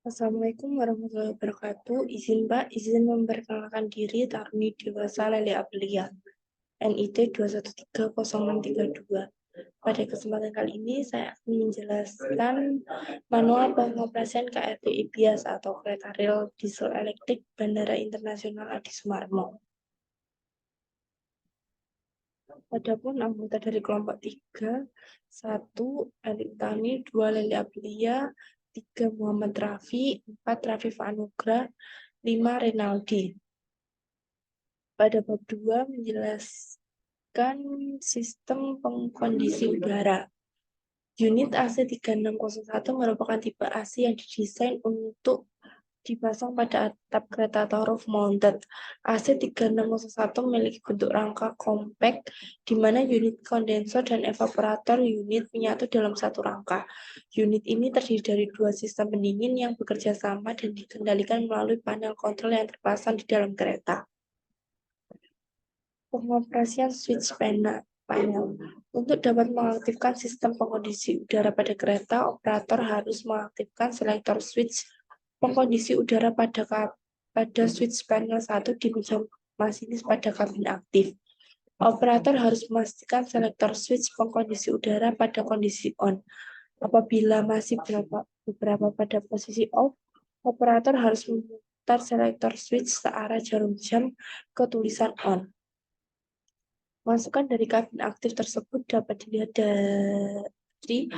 Assalamualaikum warahmatullahi wabarakatuh. Izin memperkenalkan diri Taruni Dewasa Lele Abelia, NIT 2130632. Pada kesempatan kali ini saya akan menjelaskan manual pengoperasian KRD IBIAS atau kereta rel diesel elektrik Bandara Internasional Adi Sumarmo. Adapun anggota dari kelompok 3, 1 Erik Tani, 2 Lele Abelia, 3 Muhammad Rafi, 4 Rafif Anugrah, 5 Renaldi. Pada bab 2 menjelaskan sistem pengkondisi udara. Unit AC3601 merupakan tipe AC yang didesain untuk dipasang pada atap kereta atau roof mounted. AC3601 memiliki bentuk rangka kompak di mana unit kondensor dan evaporator unit menyatu dalam satu rangka. Unit ini terdiri dari 2 sistem pendingin yang bekerja sama dan dikendalikan melalui panel kontrol yang terpasang di dalam kereta. Pengoperasian switch panel. Untuk dapat mengaktifkan sistem pengkondisi udara pada kereta, operator harus mengaktifkan selektor switch pengkondisi udara pada switch panel 1 di meja masinis pada kabin aktif. Operator harus memastikan selektor switch pengkondisi udara pada kondisi on. Apabila masih beberapa pada posisi off, operator harus memutar selektor switch searah jarum jam ke tulisan on. Masukan dari kabin aktif tersebut dapat dilihat dari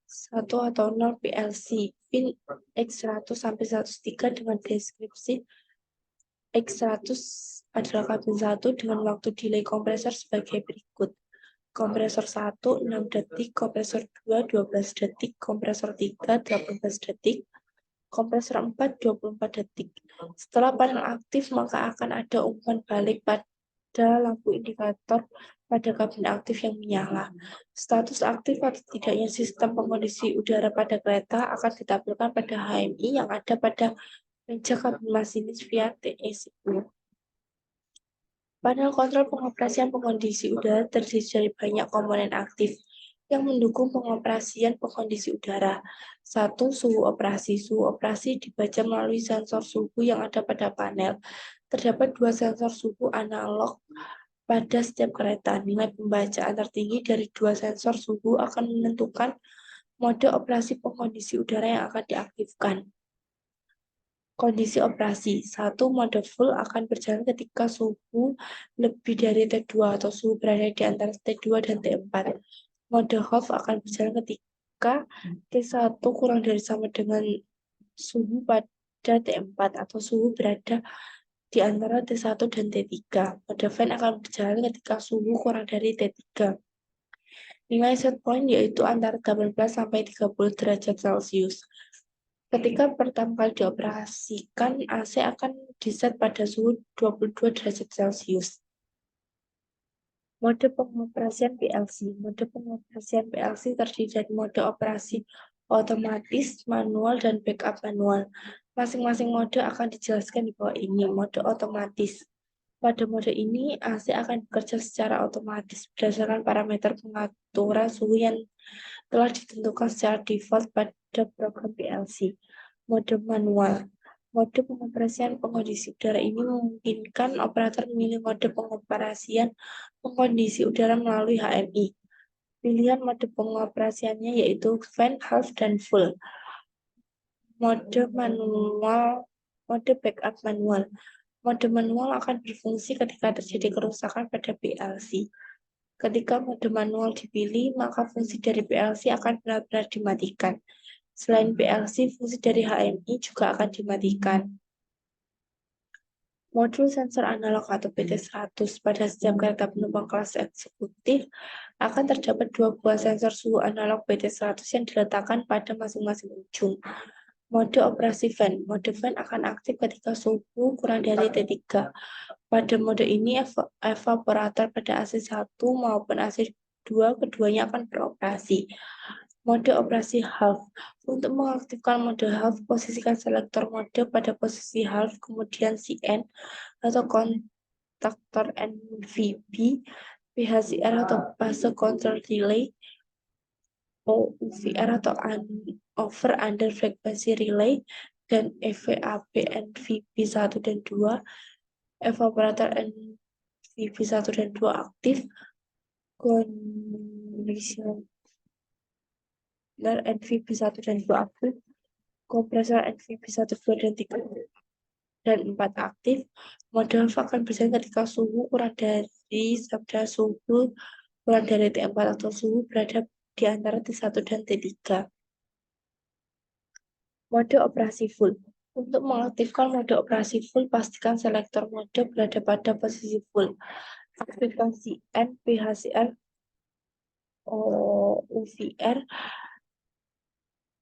1 atau 0 PLC pin X100 sampai 103 dengan deskripsi X100 adalah kabin 1 dengan waktu delay kompresor sebagai berikut. Kompresor 1 6 detik, kompresor 2 12 detik, kompresor 3 18 detik, kompresor 4 24 detik. Setelah panel aktif maka akan ada umpan balik pada lampu indikator pada kabin aktif yang menyala. Status aktif atau tidaknya sistem pengkondisi udara pada kereta akan ditampilkan pada HMI yang ada pada meja kabin masinis via TECU. Panel kontrol pengoperasian pengkondisi udara terdiri dari banyak komponen aktif yang mendukung pengoperasian pengkondisi udara. 1. Suhu operasi. Suhu operasi dibaca melalui sensor suhu yang ada pada panel. Terdapat 2 sensor suhu analog pada setiap kereta. Nilai pembacaan tertinggi dari 2 sensor suhu akan menentukan mode operasi pengkondisi udara yang akan diaktifkan. Kondisi operasi. 1. Mode full akan berjalan ketika suhu lebih dari T2 atau suhu berada di antara T2 dan T4. Mode half akan berjalan ketika T1 kurang dari sama dengan suhu pada T4 atau suhu berada di antara T1 dan T3. Mode fan akan berjalan ketika suhu kurang dari T3. Nilai set point yaitu antara 18 sampai 30 derajat Celcius. Ketika pertama kali dioperasikan, AC akan diset pada suhu 22 derajat Celcius. Mode pengoperasian PLC. Mode pengoperasian PLC terdiri dari mode operasi otomatis, manual, dan backup manual. Masing-masing mode akan dijelaskan di bawah ini. Mode otomatis. Pada mode ini, AC akan bekerja secara otomatis berdasarkan parameter pengaturan suhu yang telah ditentukan secara default pada program PLC. Mode manual. Mode pengoperasian pengkondisi udara ini memungkinkan operator memilih mode pengoperasian pengkondisi udara melalui HMI. Pilihan mode pengoperasiannya yaitu fan, half, dan full. Mode manual, mode backup manual. Mode manual akan berfungsi ketika terjadi kerusakan pada PLC. Ketika mode manual dipilih, maka fungsi dari PLC akan benar-benar dimatikan. Selain PLC, fungsi dari HMI juga akan dimatikan. Modul sensor analog atau PT100 pada setiap kereta penumpang kelas eksekutif akan terdapat 2 buah sensor suhu analog PT100 yang diletakkan pada masing-masing ujung. Mode operasi fan. Mode fan akan aktif ketika suhu kurang dari T3. Pada mode ini, evaporator pada AC1 maupun AC2 keduanya akan beroperasi. Mode operasi half. Untuk mengaktifkan mode half, posisikan selektor mode pada posisi half, kemudian CN atau kontaktor NVB, PHCR atau Phase Control Relay, OVR atau Over Under Frequency Relay, dan EVAP NVB1 dan 2, evaporator NVB1 dan 2 aktif, kondisioner NVB1 dan 2 aktif, kompresor NVB1, 2 dan 3 dan 4 aktif. Model akan berjalan ketika suhu kurang dari sabda suhu kurang dari T4 atau suhu berada di antara T1 dan T3. Mode operasi full. Untuk mengaktifkan mode operasi full, pastikan selektor mode berada pada posisi full. Aktivasi N, PHCR, UVR,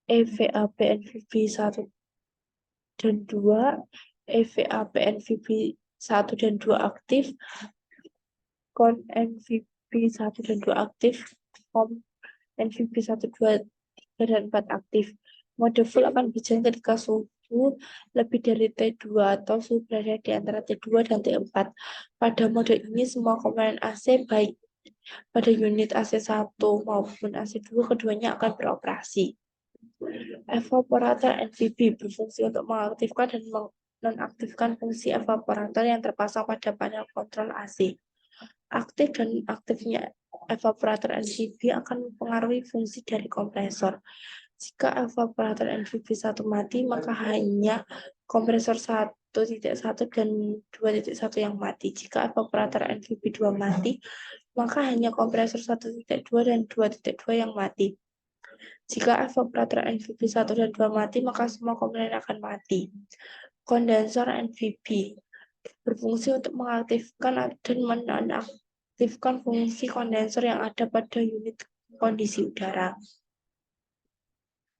EVAP NVB1 dan 2, EVAP NVB1 dan 2 aktif, KON NVB1 dan 2 aktif, KOM NVB1, 2, 3, dan 4 aktif. Mode full akan berjalan ketika suhu lebih dari T2 atau suhu berada di antara T2 dan T4. Pada mode ini, semua komponen AC baik pada unit AC1 maupun AC2 keduanya akan beroperasi. Evaporator NVB berfungsi untuk mengaktifkan dan menonaktifkan fungsi evaporator yang terpasang pada panel kontrol AC. Aktif dan aktifnya evaporator NVB akan mempengaruhi fungsi dari kompresor. Jika evaporator NVB1 mati, maka hanya kompresor 1.1 dan 2.1 yang mati. Jika evaporator NVB2 mati, maka hanya kompresor 1.2 dan 2.2 yang mati. Jika evaporator NVB1 dan 2 mati, maka semua komponen akan mati. Kondensor NVB berfungsi untuk mengaktifkan dan menonaktifkan fungsi kondensor yang ada pada unit kondisi udara.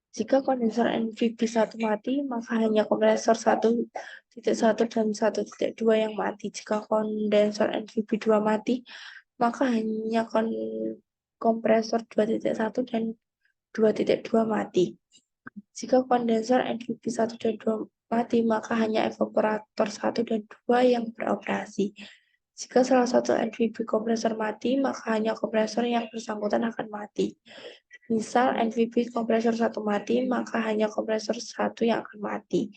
Jika kondensor NVB1 mati, maka hanya kompresor 1.1 dan 1.2 yang mati. Jika kondensor NVB2 mati, maka hanya kompresor 2.1 dan 2.2 mati. Jika kondensor NVB1 dan 2 mati, maka hanya evaporator 1 dan 2 yang beroperasi. Jika salah satu NVB kompresor mati, maka hanya kompresor yang bersangkutan akan mati. Misal NVB kompresor 1 mati, maka hanya kompresor 1 yang akan mati.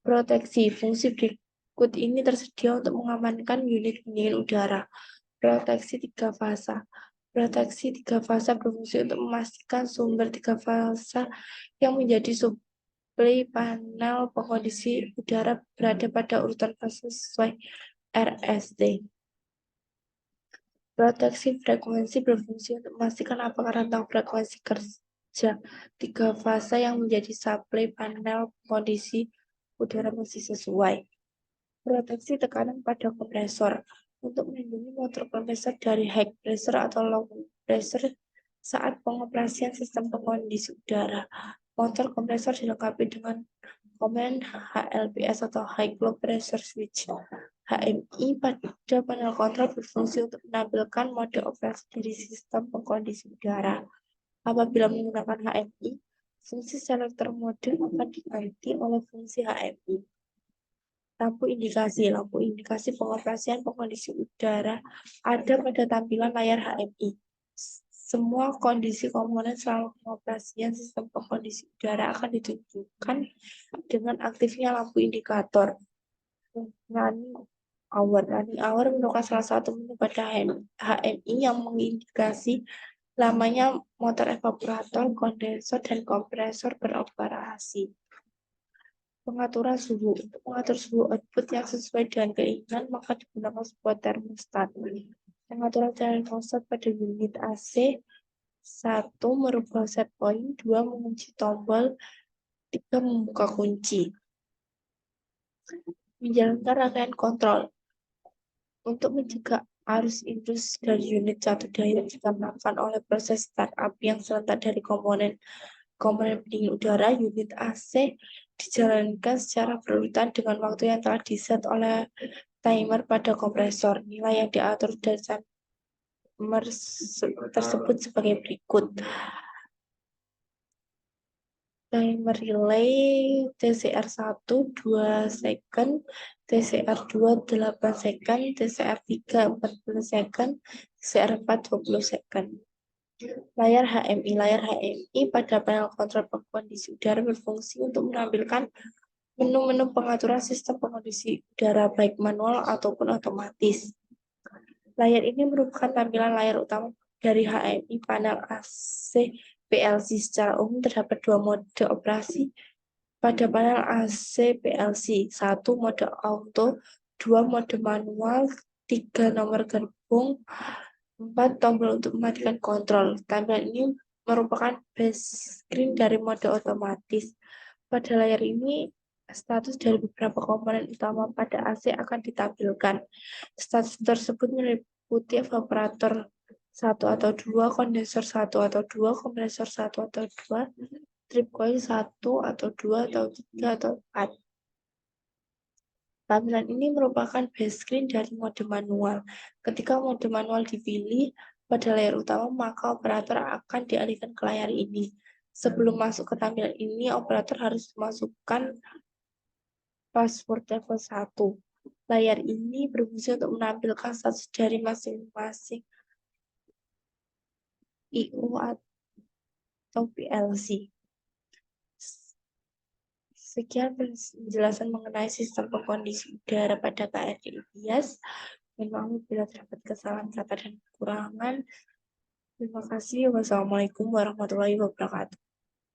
Proteksi. Fungsi berikut ini tersedia untuk mengamankan unit pendingin udara. Proteksi 3 fasa. Proteksi 3 fasa berfungsi untuk memastikan sumber 3 fasa yang menjadi suplai panel pengkondisi udara berada pada urutan fase sesuai RST. Proteksi frekuensi berfungsi untuk memastikan apakah rentang frekuensi kerja 3 fase yang menjadi suplai panel kondisi udara masih sesuai. Proteksi tekanan pada kompresor untuk melindungi motor kompresor dari high pressure atau low pressure saat pengoperasian sistem pengkondisi udara. Motor kompresor dilengkapi dengan komponen HLPS atau High Low Pressure Switch. HMI pada panel kontrol berfungsi untuk menampilkan mode operasi dari sistem pengkondisi udara. Apabila menggunakan HMI, fungsi selektor mode akan diganti oleh fungsi HMI. Lampu indikasi pengoperasian pengkondisi udara ada pada tampilan layar HMI. Semua kondisi komponen selama pengoperasian sistem pengkondisi udara akan ditunjukkan dengan aktifnya lampu indikator. Running hour merupakan salah satu menu pada HMI yang mengindikasi lamanya motor evaporator, kondensor, dan kompresor beroperasi. Pengaturan suhu. Untuk mengatur suhu output yang sesuai dengan keinginan, maka digunakan sebuah termostat. Pengaturan termostat pada unit AC 1 merubah set point, 2 mengunci tombol, 3 membuka kunci. Menjalankan rangkaian kontrol. Untuk mencegah arus indus dari unit 1 daya dikarenakan oleh proses startup yang serentak dari komponen pendingin udara, unit AC dijalankan secara berurutan dengan waktu yang telah diset oleh timer pada kompresor. Nilai yang diatur dari timer tersebut sebagai berikut. Timer relay TCR1 2 second, TCR2 8 second, TCR3 14 second, TCR4 20 second. Layar HMI pada panel kontrol kondisi udara berfungsi untuk menampilkan Menu-menu pengaturan sistem pengondisi udara baik manual ataupun otomatis. Layar ini merupakan tampilan layar utama dari HMI panel AC PLC. Secara umum terdapat dua mode operasi pada panel AC PLC. Satu mode auto, dua mode manual, tiga nomor gerbong, empat tombol untuk mematikan kontrol. Tampilan ini merupakan base screen dari mode otomatis. Pada layar ini, status dari beberapa komponen utama pada AC akan ditampilkan. Status tersebut meliputi evaporator 1 atau 2, kondensor 1 atau 2, kompresor 1 atau 2, trip coil 1 atau 2 atau 3 atau 4. Tampilan ini merupakan base screen dari mode manual. Ketika mode manual dipilih pada layar utama, maka operator akan dialihkan ke layar ini. Sebelum masuk ke tampilan ini, operator harus memasukkan password level 1. Layar ini berfungsi untuk menampilkan status dari masing-masing I/O atau PLC. Sekian penjelasan mengenai sistem pengkondisi udara pada KRI IPS. Mohon maaf bila terdapat kesalahan kata dan kekurangan. Terima kasih. Wassalamualaikum warahmatullahi wabarakatuh.